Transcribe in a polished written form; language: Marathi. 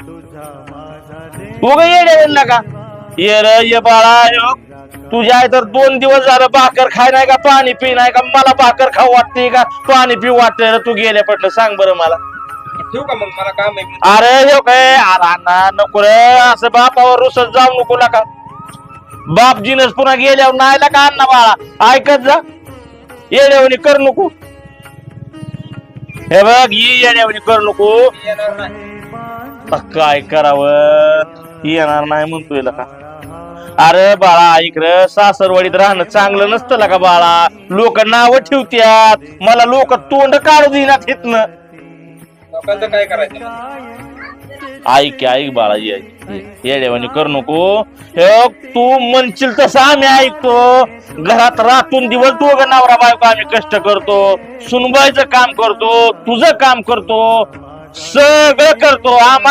उगा येडे नका ये रे ये बाळा यो. तुझ्या आई तर 2 दिवस झालं भाकर खाय नाही का पाणी पी नाही का मला भाकर खाऊ वाटते का पाणी पिऊ वाटतंय तू गेल्या पटलं सांग बरं मला. ठेवू का मग मला काम आहे. अरे हो काय अरे अण्णा नको रे असं बापावर रुसत जाऊ नको नका. बाप जिनस पुन्हा गेल्यावर नाही का अण्णा बाळा ऐकत जा येड्यावणी कर नको. हे बघ ही येड्यावणी कर नको. येणार नाही. काय करावं येणार नाही म्हणतोय का. अरे बाळा ऐक रे सासरवाडीत राहणं चांगलं नसतं का बाळा. लोक नाव ठेवत्यात मला लोक तोंड काढू देणार तिथनं. लोकांचं काय करायचं. ऐक बाळा येड्यावानी कर नको. हे तू म्हणशील तसं आम्ही ऐकतो. घरात रातून दिवस दोघं नवरा बायको आम्ही कष्ट करतो. सुनबाईचं काम करतो तुझं काम करतो सगळं करतो आम्हाला